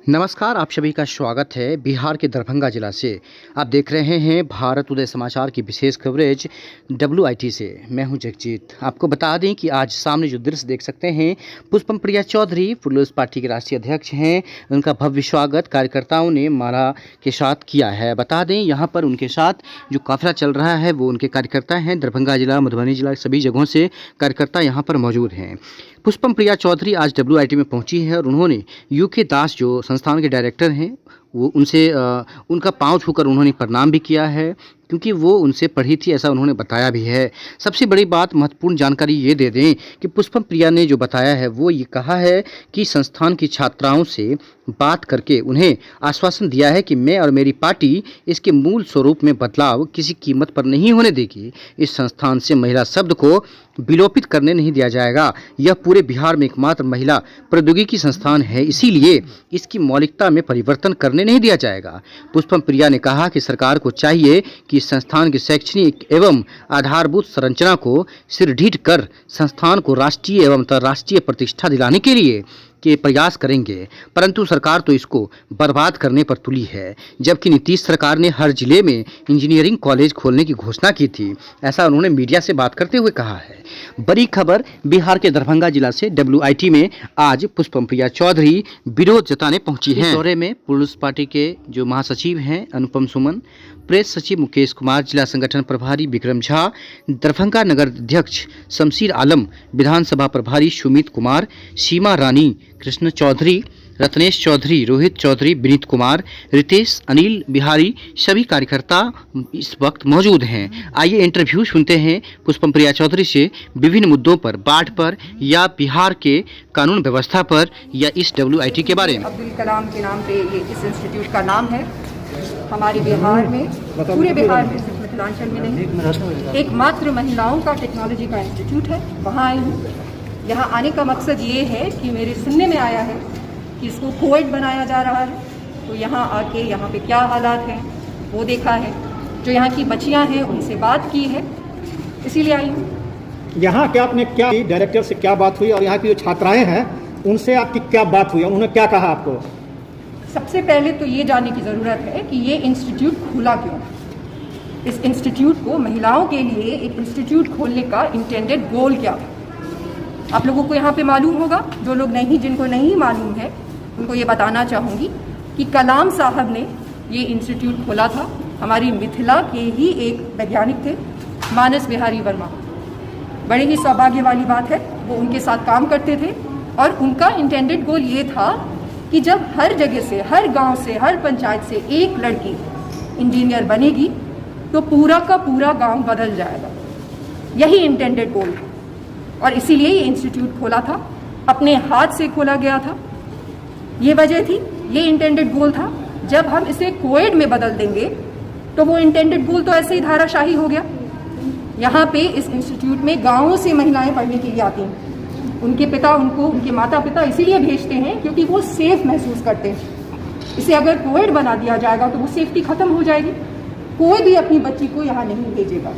नमस्कार, आप सभी का स्वागत है बिहार के दरभंगा जिला से। आप देख रहे हैं भारत उदय समाचार की विशेष कवरेज WIT से। मैं हूं जगजीत। आपको बता दें कि आज सामने जो दृश्य देख सकते हैं, पुष्पम प्रिया चौधरी प्लूरल्स पार्टी के राष्ट्रीय अध्यक्ष हैं। उनका भव्य स्वागत कार्यकर्ताओं ने माला के साथ किया है। बता दें, यहाँ पर उनके साथ जो काफिला चल रहा है वो उनके कार्यकर्ता हैं। दरभंगा जिला, मधुबनी जिला, सभी जगहों से कार्यकर्ता यहाँ पर मौजूद हैं। पुष्पम प्रिया चौधरी आज WIT में पहुंची है और उन्होंने UK दास जो संस्थान के डायरेक्टर हैं वो उनसे उनका पांव छूकर उन्होंने प्रणाम भी किया है, क्योंकि वो उनसे पढ़ी थी, ऐसा उन्होंने बताया भी है। सबसे बड़ी बात, महत्वपूर्ण जानकारी ये दे दें कि पुष्पम प्रिया ने जो बताया है वो ये कहा है कि संस्थान की छात्राओं से बात करके उन्हें आश्वासन दिया है कि मैं और मेरी पार्टी इसके मूल स्वरूप में बदलाव किसी कीमत पर नहीं होने देगी। इस संस्थान से महिला शब्द को विलोपित करने नहीं दिया जाएगा। यह पूरे बिहार में एकमात्र महिला प्रौद्योगिकी संस्थान है, इसीलिए इसकी मौलिकता में परिवर्तन करने नहीं दिया जाएगा। पुष्पम प्रिया ने कहा कि सरकार को चाहिए कि इस संस्थान की शैक्षणिक एवं आधारभूत संरचना को सुदृढ़ कर संस्थान को राष्ट्रीय एवं अंतर्राष्ट्रीय प्रतिष्ठा दिलाने के लिए प्रयास करेंगे, परंतु सरकार तो इसको बर्बाद करने पर तुली है। जबकि नीतीश सरकार ने हर जिले में इंजीनियरिंग कॉलेज खोलने की घोषणा की थी, ऐसा उन्होंने मीडिया से बात करते हुए कहा है। बड़ी खबर बिहार के दरभंगा जिला से। WIT में आज पुष्पम प्रिया चौधरी विरोध जताने पहुंची हैं। इस दौरे में प्लूरल्स पार्टी के जो महासचिव हैं अनुपम सुमन, प्रेस सचिव मुकेश कुमार, जिला संगठन प्रभारी विक्रम झा, दरभंगा नगर अध्यक्ष शमशीर आलम, विधानसभा प्रभारी सुमित कुमार, सीमा रानी, कृष्ण चौधरी, रत्नेश चौधरी, रोहित चौधरी, विनीत कुमार, रितेश, अनिल बिहारी, सभी कार्यकर्ता इस वक्त मौजूद हैं। आइए इंटरव्यू सुनते हैं पुष्पम प्रिया चौधरी से विभिन्न मुद्दों पर, बाढ़ पर या बिहार के कानून व्यवस्था पर या इस WIT के बारे में। अब्दुल कलाम के नाम पे ये इस इंस्टीट्यूट का नाम है। हमारे बिहार में, पूरे बिहार में, सिर्फ मिथिलांचल में नहीं, एकमात्र महिलाओं का टेक्नोलॉजी का इंस्टीट्यूट है। वहाँ आई हूँ। यहाँ आने का मकसद ये है कि मेरे सुनने में आया है कि इसको कोविड बनाया जा रहा है, तो यहाँ आके यहाँ पे क्या हालात हैं वो देखा है। जो यहाँ की बच्चियाँ हैं उनसे बात की है, इसीलिए आई हूँ। यहाँ क्या आपने क्या डायरेक्टर से क्या बात हुई और यहाँ की जो छात्राएं हैं उनसे आपकी क्या बात हुई, उन्होंने क्या कहा आपको? सबसे पहले तो ये जानने की ज़रूरत है कि ये इंस्टीट्यूट खुला क्यों। इस इंस्टीट्यूट को, महिलाओं के लिए एक इंस्टीट्यूट खोलने का इंटेंडेड गोल क्या था, आप लोगों को यहाँ पे मालूम होगा। जो लोग नहीं, जिनको नहीं मालूम है, उनको ये बताना चाहूँगी कि कलाम साहब ने ये इंस्टीट्यूट खोला था। हमारी मिथिला के ही एक वैज्ञानिक थे, मानस बिहारी वर्मा। बड़े ही सौभाग्य वाली बात है, वो उनके साथ काम करते थे और उनका इंटेंडेड गोल ये था कि जब हर जगह से, हर गांव से, हर पंचायत से एक लड़की इंजीनियर बनेगी तो पूरा का पूरा गांव बदल जाएगा। यही इंटेंडेड गोल था और इसीलिए ये इंस्टीट्यूट खोला था, अपने हाथ से खोला गया था। ये वजह थी, ये इंटेंडेड गोल था। जब हम इसे कोविड में बदल देंगे तो वो इंटेंडेड गोल तो ऐसे ही धाराशाही हो गया। यहाँ पे इस इंस्टीट्यूट में गाँवों से महिलाएं पढ़ने के लिए आती हैं। उनके पिता उनको, उनके माता पिता इसीलिए भेजते हैं क्योंकि वो सेफ महसूस करते हैं। इसे अगर कोविड बना दिया जाएगा तो वो सेफ्टी खत्म हो जाएगी। कोई भी अपनी बच्ची को यहाँ नहीं भेजेगा।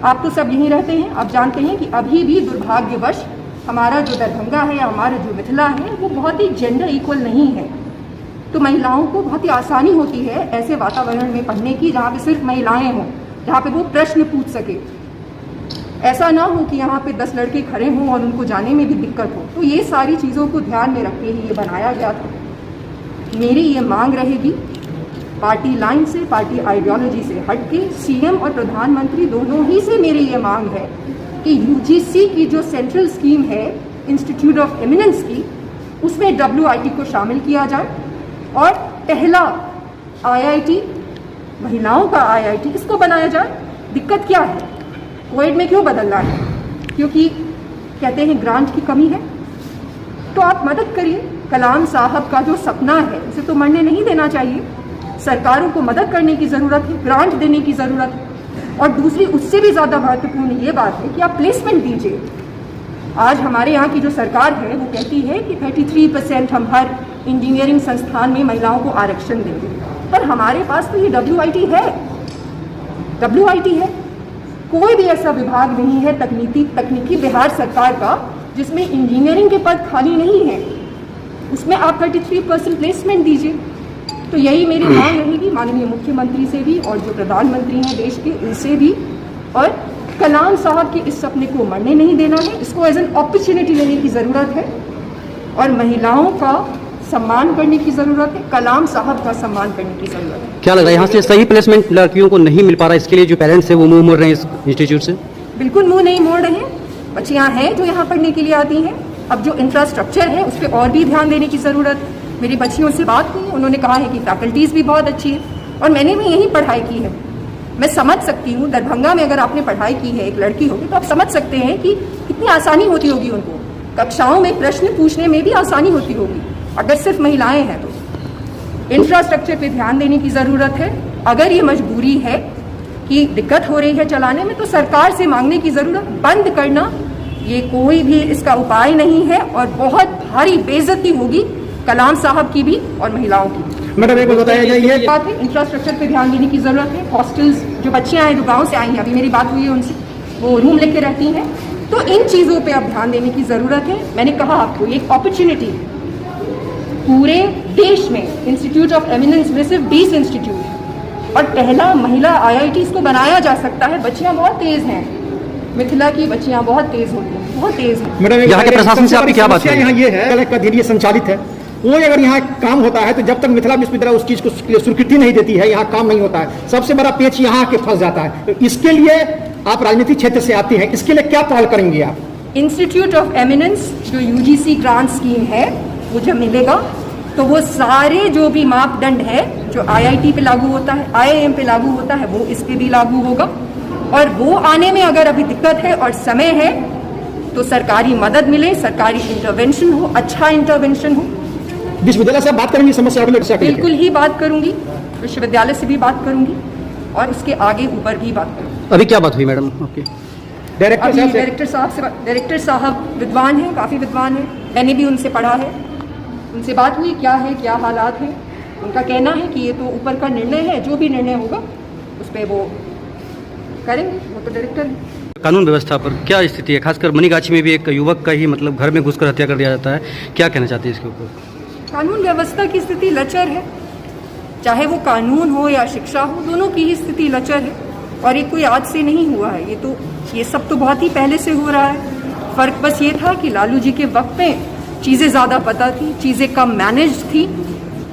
आप तो सब यहीं रहते हैं, आप जानते हैं कि अभी भी दुर्भाग्यवश हमारा जो दरभंगा है, हमारा जो मिथिला है, वो बहुत ही जेंडर इक्वल नहीं है। तो महिलाओं को बहुत ही आसानी होती है ऐसे वातावरण में पढ़ने की जहाँ पे सिर्फ महिलाएं हों, जहाँ पे वो प्रश्न पूछ सके। ऐसा ना हो कि यहाँ पे 10 लड़के खड़े हों और उनको जाने में भी दिक्कत हो। तो ये सारी चीज़ों को ध्यान में रख के ही ये बनाया गया था। मेरी ये मांग रहेगी, पार्टी लाइन से, पार्टी आइडियोलॉजी से हट के, CM और प्रधानमंत्री दोनों ही से मेरी ये मांग है कि UGC की जो सेंट्रल स्कीम है इंस्टीट्यूट ऑफ एमिनेंस की, उसमें WIT को शामिल किया जाए और पहला IIT, महिलाओं का IIT, इसको बनाया जाए। दिक्कत क्या है, कोविड में क्यों बदलना है? क्योंकि कहते हैं ग्रांट की कमी है। तो आप मदद करिए। कलाम साहब का जो सपना है उसे तो मरने नहीं देना चाहिए। सरकारों को मदद करने की ज़रूरत है, ग्रांट देने की ज़रूरत है। और दूसरी, उससे भी ज़्यादा महत्वपूर्ण ये बात है कि आप प्लेसमेंट दीजिए। आज हमारे यहाँ की जो सरकार है वो कहती है कि 33% हम हर इंजीनियरिंग संस्थान में महिलाओं को आरक्षण देंगे, पर हमारे पास तो ये WIT है। WIT है, कोई भी ऐसा विभाग नहीं है तकनीकी बिहार सरकार का जिसमें इंजीनियरिंग के पद खाली नहीं है। उसमें आप 33% प्लेसमेंट दीजिए। तो यही मेरी मांग रहेगी माननीय मुख्यमंत्री से भी और जो प्रधानमंत्री हैं देश के उनसे भी, और कलाम साहब के इस सपने को मरने नहीं देना है, इसको एज एन अपॉर्चुनिटी लेने की ज़रूरत है और महिलाओं का सम्मान करने की ज़रूरत है, कलाम साहब का सम्मान करने की ज़रूरत है। क्या लग रहा है यहाँ से सही प्लेसमेंट लड़कियों को नहीं मिल पा रहा है, इसके लिए जो पेरेंट्स हैं वो मुंह मोड़ रहे हैं इस इंस्टीट्यूट से? बिल्कुल मुंह नहीं मोड़ रहे हैं, बच्चियाँ हैं जो यहाँ पढ़ने के लिए आती हैं। अब जो इंफ्रास्ट्रक्चर है उस पर और भी ध्यान देने की ज़रूरत है। मेरी बच्चियों से बात हुई, उन्होंने कहा है कि फैकल्टीज़ भी बहुत अच्छी है और मैंने भी यहीं पढ़ाई की है। मैं समझ सकती हूँ दरभंगा में अगर आपने पढ़ाई की है, एक लड़की होगी, तो आप समझ सकते हैं कि कितनी आसानी होती होगी उनको, कक्षाओं में प्रश्न पूछने में भी आसानी होती होगी अगर सिर्फ महिलाएं हैं तो। इंफ्रास्ट्रक्चर पे ध्यान देने की ज़रूरत है। अगर ये मजबूरी है कि दिक्कत हो रही है चलाने में, तो सरकार से मांगने की ज़रूरत। बंद करना ये कोई भी इसका उपाय नहीं है और बहुत भारी बेइज्जती होगी कलाम साहब की भी और महिलाओं की। मैडम एक बात बताया जाए, ये बात है इंफ्रास्ट्रक्चर पे ध्यान देने की ज़रूरत है। हॉस्टल्स, जो बच्चियाँ हैं जो गाँव से आई हैं, अभी मेरी बात हुई है उनसे, वो रूम लेके रहती हैं, तो इन चीज़ों पे अब ध्यान देने की ज़रूरत है। मैंने कहा आपको ये एक अपॉर्चुनिटी पूरे देश में इंस्टीट्यूट ऑफ एमिनेंस में सिर्फ 20 इंस्टीट्यूट है और पहला महिला IIT इसको बनाया जा सकता है। बच्चियाँ बहुत तेज़ हैं, मिथिला की बच्चियाँ बहुत तेज़ होती हैं, बहुत तेज़ हैं। मैडम यहाँ के प्रशासन से आपकी क्या बात है? यहाँ ये है का धीरे संचालित है, वो अगर यहाँ काम होता है तो जब तक मिथिला विश्वविद्यालय उस चीज़ को स्वीकृति नहीं देती है, यहाँ काम नहीं होता है। सबसे बड़ा पेच यहाँ के फंस जाता है। तो इसके लिए आप राजनीतिक क्षेत्र से आते हैं, इसके लिए क्या पहल करेंगे आप? इंस्टीट्यूट ऑफ एमिनेंस जो UGC ग्रांट स्कीम है, वो जब मिलेगा तो वो सारे जो भी मापदंड है जो IIT पे लागू होता है, IIM पे लागू होता है, वो इस पे भी लागू होगा। और वो आने में अगर अभी दिक्कत है और समय है तो सरकारी मदद मिले, सरकारी इंटरवेंशन हो, अच्छा इंटरवेंशन हो। विश्वविद्यालय से बात करेंगी समस्या को लेकर? बिल्कुल ही बात करूंगी, विश्वविद्यालय से भी बात करूंगी और उसके आगे ऊपर भी बात करूंगी। अभी क्या बात हुई मैडम आपकी? डायरेक्टर साहब विद्वान हैं, काफ़ी विद्वान हैं, मैंने भी उनसे पढ़ा है, उनसे बात हुई क्या है, क्या हालात हैं। उनका कहना है कि ये तो ऊपर का निर्णय है, जो भी निर्णय होगा उस पर वो करेंगे, वो तो डायरेक्टर है। कानून व्यवस्था पर क्या स्थिति है? खासकर मनीगाछी में भी एक युवक का ही मतलब घर में घुसकर हत्या कर दिया जाता है, क्या कहना चाहती है इसके ऊपर? कानून व्यवस्था की स्थिति लचर है, चाहे वो कानून हो या शिक्षा हो, दोनों की ही स्थिति लचर है। और ये कोई आज से नहीं हुआ है, ये सब तो बहुत ही पहले से हो रहा है। फ़र्क बस ये था कि लालू जी के वक्त में चीज़ें ज़्यादा पता थी, चीज़ें कम मैनेज्ड थी,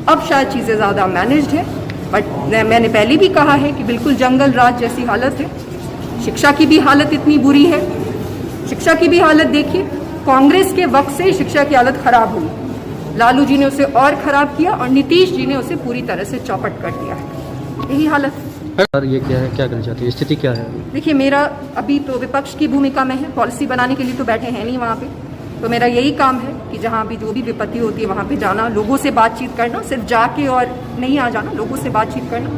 अब शायद चीज़ें ज़्यादा मैनेज्ड है। बट मैंने पहले भी कहा है कि बिल्कुल जंगल राज जैसी हालत है। शिक्षा की भी हालत इतनी बुरी है, शिक्षा की भी हालत देखिए, कांग्रेस के वक्त से शिक्षा की हालत ख़राब हुई, लालू जी ने उसे और ख़राब किया और नीतीश जी ने उसे पूरी तरह से चौपट कर दिया है। यही हालत है। सर ये क्या है, क्या करना चाहती है, स्थिति क्या है? देखिए, मेरा अभी तो विपक्ष की भूमिका में है, पॉलिसी बनाने के लिए तो बैठे हैं नहीं वहाँ पे। तो मेरा यही काम है कि जहाँ भी जो भी विपत्ति होती है वहाँ पे जाना, लोगों से बातचीत करना, सिर्फ जाके और नहीं आ जाना, लोगों से बातचीत करना।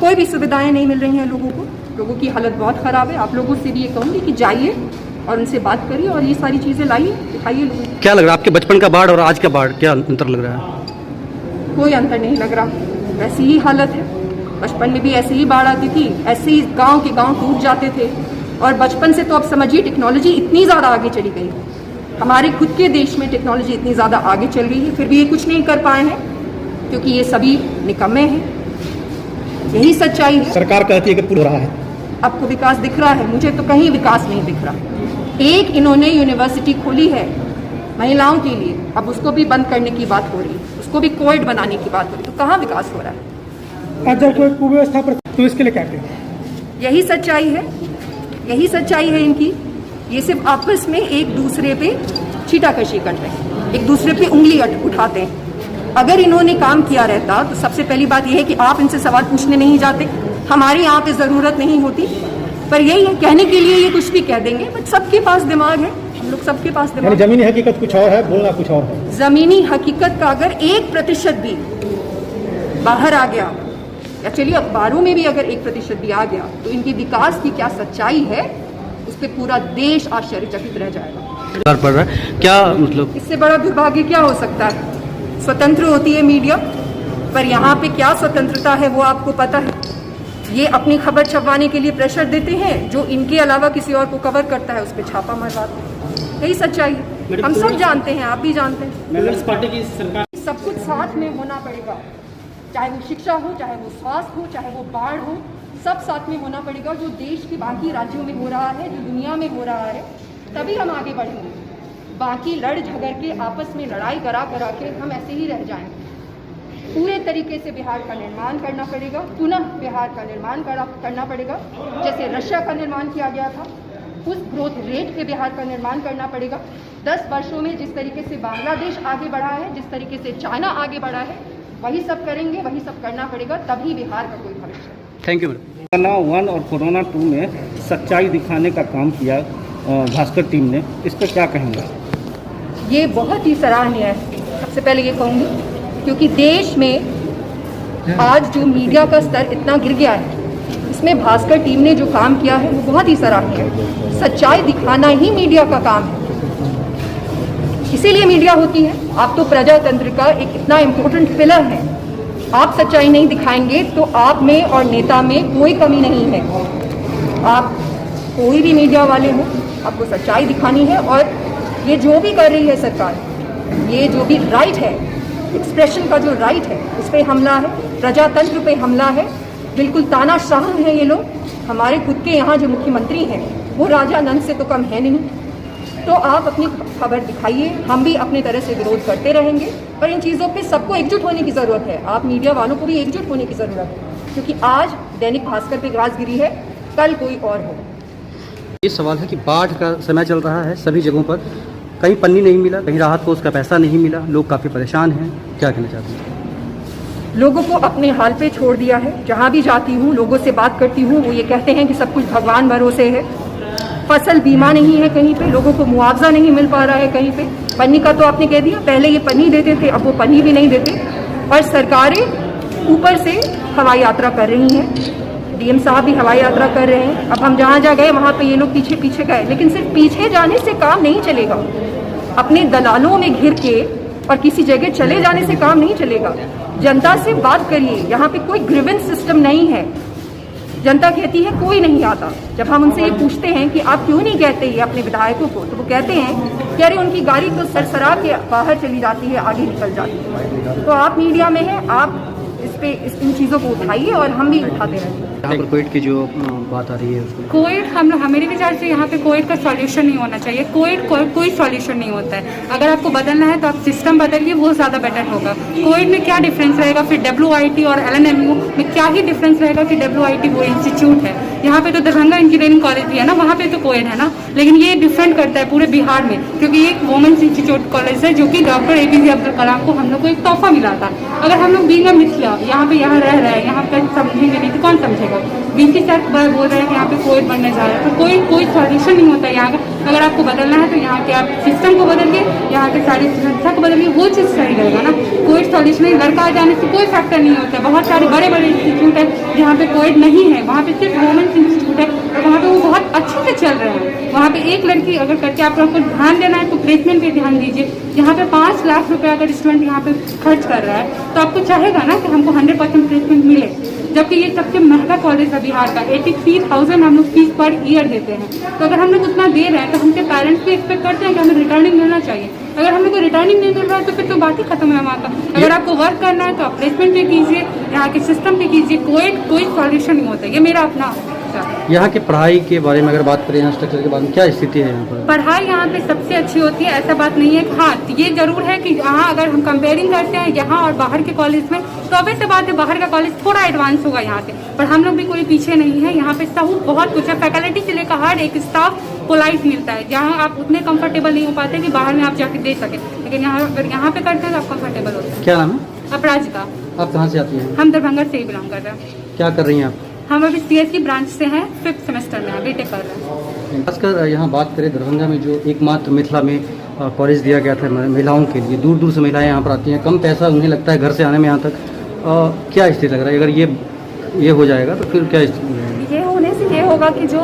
कोई भी सुविधाएं नहीं मिल रही हैं लोगों को, लोगों की हालत बहुत ख़राब है। आप लोगों से भी ये कहूँगी कि जाइए और उनसे बात करिए और ये सारी चीज़ें लाइए, दिखाइए लोगों को। क्या लग रहा है आपके बचपन का बाढ़ और आज का बाढ़, क्या अंतर लग रहा है? कोई अंतर नहीं लग रहा, वैसी ही हालत है। बचपन में भी ऐसे ही बाढ़ आती थी, ऐसे ही गाँव के गाँव टूट जाते थे। और बचपन से तो अब समझिए टेक्नोलॉजी इतनी ज़्यादा आगे चली गई, हमारे खुद के देश में टेक्नोलॉजी इतनी ज़्यादा आगे चल गई है, फिर भी ये कुछ नहीं कर पाए हैं क्योंकि ये सभी निकम्मे हैं। यही सच्चाई है। सरकार कहती है कि पूरा रहा है, आपको विकास दिख रहा है, मुझे तो कहीं विकास नहीं दिख रहा। एक इन्होंने यूनिवर्सिटी खोली है महिलाओं के लिए, अब उसको भी बंद करने की बात हो रही है, उसको भी कोविड बनाने की बात हो रही है, तो कहाँ विकास हो रहा है? जब कोई कुव्यवस्था पर, तो इसके लिए क्या करें? यही सच्चाई है, यही सच्चाई है इनकी। ये सिर्फ आपस में एक दूसरे पे छीटाकशी करते हैं, एक दूसरे पे उंगली उठाते हैं। अगर इन्होंने काम किया रहता तो सबसे पहली बात यह है कि आप इनसे सवाल पूछने नहीं जाते, हमारे यहाँ पे ज़रूरत नहीं होती। पर यही है, कहने के लिए ये कुछ भी कह देंगे, बट सबके पास दिमाग है, हम लोग सबके पास दिमाग है। जमीनी हकीकत कुछ और है, बोलना कुछ और है। ज़मीनी हकीकत का अगर 1% भी बाहर आ गया, या चलिए अखबारों में भी अगर 1% भी आ गया, तो इनके विकास की क्या सच्चाई है उस पर पूरा देश आश्चर्यचकित रह जाएगा। पड़ रहा है क्या, मतलब इससे बड़ा दुर्भाग्य क्या हो सकता है? स्वतंत्र होती है मीडिया, पर यहाँ पे क्या स्वतंत्रता है वो आपको पता है। ये अपनी खबर छपवाने के लिए प्रेशर देते हैं, जो इनके अलावा किसी और को कवर करता है उस पर छापा मरवाते हैं। यही सच्चाई है। हम सब जानते हैं, आप भी जानते हैं। कांग्रेस पार्टी की सरकार सब कुछ साथ में होना पड़ेगा, चाहे वो शिक्षा हो, चाहे वो स्वास्थ्य हो, चाहे वो बाढ़ हो, सब साथ में होना पड़ेगा। जो देश के बाकी राज्यों में हो रहा है, जो दुनिया में हो रहा है, तभी हम आगे बढ़ेंगे। बाकी लड़ झगड़ के आपस में लड़ाई करा के हम ऐसे ही रह जाएंगे। पूरे तरीके से बिहार का निर्माण करना पड़ेगा, पुनः बिहार का निर्माण करना पड़ेगा, जैसे रशिया का निर्माण किया गया था, उस ग्रोथ रेट पे बिहार का निर्माण करना पड़ेगा। 10 वर्षों में जिस तरीके से बांग्लादेश आगे बढ़ा है, जिस तरीके से चाइना आगे बढ़ा है, वही सब करेंगे, वही सब करना पड़ेगा, तभी बिहार का कोई भविष्य है। Thank you madam. कोरोना 1 और कोरोना 2 में सच्चाई दिखाने का काम किया भास्कर टीम ने, इस पर क्या कहेंगे? ये बहुत ही सराहनीय है। सबसे पहले ये कहूँगी क्योंकि देश में आज जो मीडिया का स्तर इतना गिर गया है, इसमें भास्कर टीम ने जो काम किया है वो बहुत ही सराहनीय है। सच्चाई दिखाना ही मीडिया का काम है, इसीलिए मीडिया होती है। आप तो प्रजातंत्र का एक इतना इम्पोर्टेंट पिलर है। आप सच्चाई नहीं दिखाएंगे तो आप में और नेता में कोई कमी नहीं है। आप कोई भी मीडिया वाले हो, आपको सच्चाई दिखानी है। और ये जो भी कर रही है सरकार, ये जो भी राइट है, एक्सप्रेशन का जो राइट है, उस पर हमला है, प्रजातंत्र पे हमला है। बिल्कुल तानाशाह हैं ये लोग। हमारे खुद के यहाँ जो मुख्यमंत्री हैं वो राजा नंद से तो कम है नहीं। तो आप अपनी खबर दिखाइए, हम भी अपने तरह से विरोध करते रहेंगे। पर इन चीज़ों पे सबको एकजुट होने की ज़रूरत है। आप मीडिया वालों को भी एकजुट होने की ज़रूरत है, क्योंकि आज दैनिक भास्कर पे घास गिरी है, कल कोई और हो। ये सवाल है कि बाढ़ का समय चल रहा है, सभी जगहों पर कहीं पन्नी नहीं मिला, कहीं राहत को उसका पैसा नहीं मिला, लोग काफ़ी परेशान हैं। क्या कहना चाहते हैं? लोगों को अपने हाल पे छोड़ दिया है। जहाँ भी जाती हूँ, लोगों से बात करती हूँ, वो ये कहते हैं कि सब कुछ भगवान भरोसे है। फसल बीमा नहीं है कहीं पे, लोगों को मुआवजा नहीं मिल पा रहा है कहीं पे। पन्नी का तो आपने कह दिया, पहले ये पन्नी देते थे, अब वो पन्नी भी नहीं देते। और सरकारें ऊपर से हवाई यात्रा कर रही हैं, डीएम साहब भी हवाई यात्रा कर रहे हैं। अब हम जहाँ गए वहाँ पे ये लोग पीछे पीछे गए, लेकिन सिर्फ पीछे जाने से काम नहीं चलेगा। अपने दलालों में घिर के और किसी जगह चले जाने से काम नहीं चलेगा। जनता से बात करिए। यहाँ पे कोई ग्रीवेंस सिस्टम नहीं है। जनता कहती है कोई नहीं आता। जब हम उनसे ये पूछते हैं कि आप क्यों नहीं कहते ये अपने विधायकों को, तो वो कहते हैं कि अरे उनकी गाड़ी तो सरसरा के बाहर चली जाती है, आगे निकल जाती है। तो आप मीडिया में हैं, आप इन चीज़ों को उठाइए और हम भी उठाते रहेंगे। यहाँ पर कोविड की जो बात आ रही है उसको कोविड हमारे विचार से यहाँ पे कोविड का सॉल्यूशन नहीं होना चाहिए। कोविड कोई सॉल्यूशन नहीं होता है। अगर आपको बदलना है तो आप सिस्टम बदलिए, वो ज़्यादा बेटर होगा। कोविड में क्या डिफरेंस रहेगा, फिर WIT और LNMU में क्या ही डिफरेंस रहेगा कि WIT वो इंस्टीट्यूट है। यहाँ पे तो दरभंगा इंजीनियरिंग कॉलेज भी है ना, वहाँ पे तो कोविड है ना, लेकिन ये डिफरेंट करता है पूरे बिहार में, क्योंकि ये एक वुमेन्स इंस्टीट्यूट कॉलेज है जो कि डॉक्टर APJ अब्दुल कलाम को हम लोग को एक तोहफा मिला था। अगर हम लोग बीइंग अ मिथिला यहाँ रह रहे हैं, यहाँ पर समझेंगे नहीं तो कौन समझेगा। BC सर बोल रहे हैं कि यहाँ पे कोविड बढ़ने जा रहा है, तो कोई सॉल्यूशन नहीं होता है यहाँ का। अगर आपको बदलना है तो यहाँ के आप सिस्टम को बदलिए, यहाँ के सारी संस्था को बदलिए, वो चीज़ सही रहेगा ना। कोविड सॉल्यूशन नहीं, लड़का आ जाने से कोई फैक्टर नहीं होता है। बहुत सारे बड़े बड़े इंस्टीट्यूट है जहाँ पे कोविड नहीं है, वहाँ पे सिर्फ वुमेन्स इंस्टीट्यूट है और वहाँ पे वो बहुत अच्छे से चल रहे हैं। वहाँ पे एक लड़की अगर करके आपको ध्यान देना है तो प्लेसमेंट पे ध्यान दीजिए। यहाँ पे 5 लाख रुपए अगर स्टूडेंट यहाँ पे खर्च कर रहा है तो आपको चाहेगा ना कि हमको 100% प्लेसमेंट मिले, जबकि ये सबसे महंगा कॉलेज है बिहार का। 83,000 हम लोग फीस पर ईयर देते हैं। तो अगर हम लोग उतना दे रहे हैं तो हमसे पेरेंट्स भी एक्सपेक्ट करते हैं कि हमें रिटर्निंग मिलना चाहिए। अगर हम लोग को रिटर्निंग नहीं मिल रहा है तो फिर तो बात ही खत्म है वहाँ का। अगर आपको वर्क करना है तो आप प्लेसमेंट पे कीजिए, यहाँ के सिस्टम पे कीजिए। कोई सॉल्यूशन नहीं होता। ये मेरा अपना यहाँ की पढ़ाई के बारे में अगर बात करें, यहाँ स्ट्रक्चर के बारे में क्या स्थिति है यहाँ पर? पढ़ाई यहाँ पे सबसे अच्छी होती है, ऐसा बात नहीं है। हाँ, ये जरूर है कि यहाँ अगर हम कंपेयरिंग करते हैं यहाँ और बाहर के कॉलेज में, तो अब ऐसे बात है बाहर का कॉलेज थोड़ा एडवांस होगा यहाँ से, पर हम लोग भी कोई पीछे नहीं है। यहाँ पे सब बहुत कुछ है, फैकल्टी से लेकर हर एक स्टाफ पोलाइट मिलता है, जहाँ आप उतने कंफर्टेबल नहीं हो पाते कि बाहर में आप जाके दे सके, लेकिन अगर यहाँ पे करते हैं तो आप कंफर्टेबल होते हैं। क्या नाम है? अपराजिता। आप कहाँ से आती हैं? हम दरभंगा से ही बिलोंग कर रहे हैं। क्या कर रही हैं आप? हम अभी CSE ब्रांच से हैं, 5th सेमेस्टर में बीटेक कर रहे हैं। खासकर यहाँ बात करें दरभंगा में जो एकमात्र मिथिला में कॉलेज दिया गया था महिलाओं के लिए, दूर दूर से महिलाएं यहाँ पर आती हैं, कम पैसा उन्हें लगता है घर से आने में यहाँ तक। क्या स्थिति लग रहा है? अगर ये हो जाएगा तो फिर क्या स्थिति? ये होने से ये होगा कि जो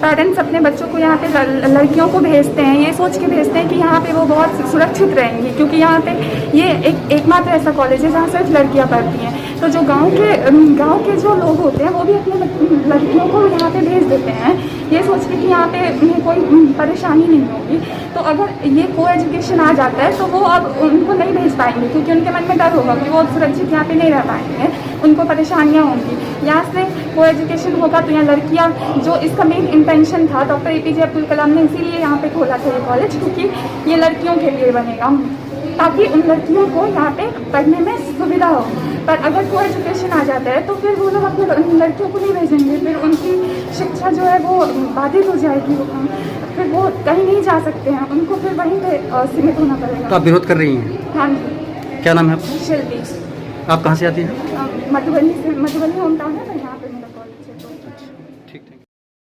पेरेंट्स अपने बच्चों को यहाँ पे लड़कियों को भेजते हैं, ये सोच के भेजते हैं कि यहाँ पे वो बहुत सुरक्षित रहेंगी, क्योंकि यहाँ पे ये एकमात्र ऐसा कॉलेज है जहाँ सिर्फ लड़कियाँ पढ़ती हैं। तो जो गांव के जो लोग होते हैं वो भी अपने लड़कियों को यहाँ पे भेज देते हैं। ये सोच के कि यहाँ पे उन्हें कोई परेशानी नहीं होगी। तो अगर ये को एजुकेशन आ जाता है तो वो अब उनको नहीं भेज पाएंगे, क्योंकि उनके मन में डर होगा कि वो सुरक्षित यहाँ पे नहीं रह पाएंगे, उनको परेशानियाँ होंगी। यहाँ से को एजुकेशन होगा तो यहाँ लड़कियाँ, जो इसका मेन इंटेंशन था डॉक्टर APJ अब्दुल कलाम ने इसीलिए यहाँ पे खोला था ये कॉलेज, क्योंकि ये लड़कियों के लिए बनेगा, ताकि उन लड़कियों को यहाँ पे पढ़ने में सुविधा हो। पर अगर को एजुकेशन आ जाता है तो फिर वो लोग अपने लड़कियों को नहीं भेजेंगे, फिर उनकी शिक्षा जो है वो बाधित हो जाएगी, फिर वो कहीं नहीं जा सकते हैं, उनको फिर वहीं पे सीमित होना पड़ेगा। तो आप विरोध कर रही हैं? हाँ जी। क्या नाम है आपका? शिल्पी। आप कहाँ से आती हैं? मधुबनी से, मधुबनी होम टाउन है ना यहाँ।